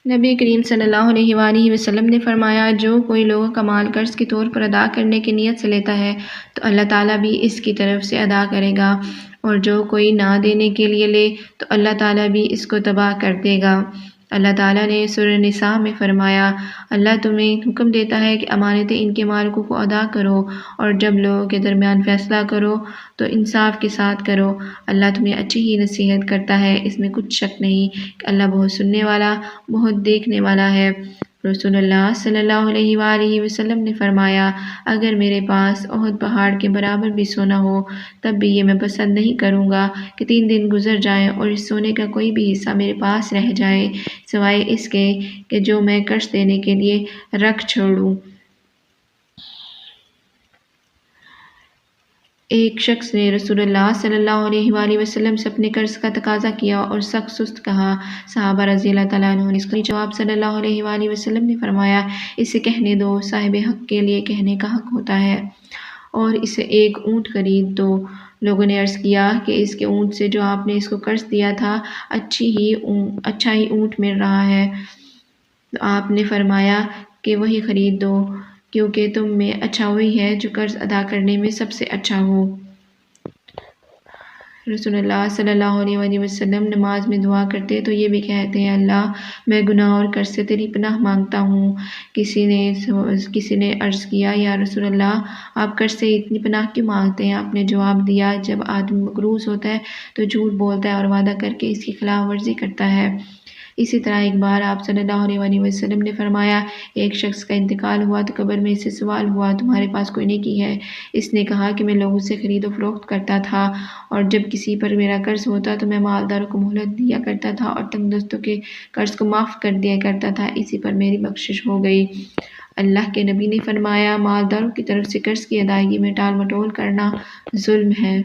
نبی کریم صلی اللہ علیہ وآلہ وسلم نے فرمایا، جو کوئی لوگوں کا مال قرض کے طور پر ادا کرنے کی نیت سے لیتا ہے تو اللہ تعالیٰ بھی اس کی طرف سے ادا کرے گا، اور جو کوئی نہ دینے کے لیے لے تو اللہ تعالیٰ بھی اس کو تباہ کر دے گا۔ اللہ تعالیٰ نے سورہ نساء میں فرمایا، اللہ تمہیں حکم دیتا ہے کہ امانتیں ان کے مالکوں کو ادا کرو، اور جب لوگوں کے درمیان فیصلہ کرو تو انصاف کے ساتھ کرو۔ اللہ تمہیں اچھی ہی نصیحت کرتا ہے، اس میں کچھ شک نہیں کہ اللہ بہت سننے والا، بہت دیکھنے والا ہے۔ رسول اللہ صلی اللہ علیہ وآلہ وسلم نے فرمایا، اگر میرے پاس احد پہاڑ کے برابر بھی سونا ہو تب بھی یہ میں پسند نہیں کروں گا کہ 3 دن گزر جائیں اور اس سونے کا کوئی بھی حصہ میرے پاس رہ جائے، سوائے اس کے کہ جو میں قرض دینے کے لیے رکھ چھوڑوں۔ ایک شخص نے رسول اللہ صلی اللہ علیہ وآلہ وسلم سے اپنے قرض کا تقاضا کیا اور سخت سست کہا۔ صحابہ رضی اللہ تعالیٰ عنہ نے اس کا جواب صلی اللہ علیہ وآلہ وسلم نے فرمایا، اسے کہنے دو، صاحب حق کے لیے کہنے کا حق ہوتا ہے، اور اسے ایک اونٹ خرید دو۔ لوگوں نے عرض کیا کہ اس کے اونٹ سے جو آپ نے اس کو قرض دیا تھا اچھا ہی اونٹ مل رہا ہے، تو آپ نے فرمایا کہ وہی خرید دو، کیونکہ تم میں اچھا وہی ہے جو قرض ادا کرنے میں سب سے اچھا ہو۔ رسول اللہ صلی اللہ علیہ وآلہ وسلم نماز میں دعا کرتے تو یہ بھی کہتے ہیں، اللہ میں گناہ اور قرض سے تیری پناہ مانگتا ہوں۔ کسی نے عرض کیا، یا رسول اللہ آپ قرض سے اتنی پناہ کیوں مانگتے ہیں؟ آپ نے جواب دیا، جب آدمی مقروض ہوتا ہے تو جھوٹ بولتا ہے اور وعدہ کر کے اس کی خلاف ورزی کرتا ہے۔ اسی طرح ایک بار آپ صلی اللہ علیہ وآلہ وسلم نے فرمایا، ایک شخص کا انتقال ہوا تو قبر میں اس سے سوال ہوا، تمہارے پاس کوئی نیکی ہے؟ اس نے کہا کہ میں لوگوں سے خرید و فروخت کرتا تھا، اور جب کسی پر میرا قرض ہوتا تو میں مالداروں کو مہلت دیا کرتا تھا اور تنگ دستوں کے قرض کو معاف کر دیا کرتا تھا، اسی پر میری بخشش ہو گئی۔ اللہ کے نبی نے فرمایا، مالداروں کی طرف سے قرض کی ادائیگی میں ٹال مٹول کرنا ظلم ہے۔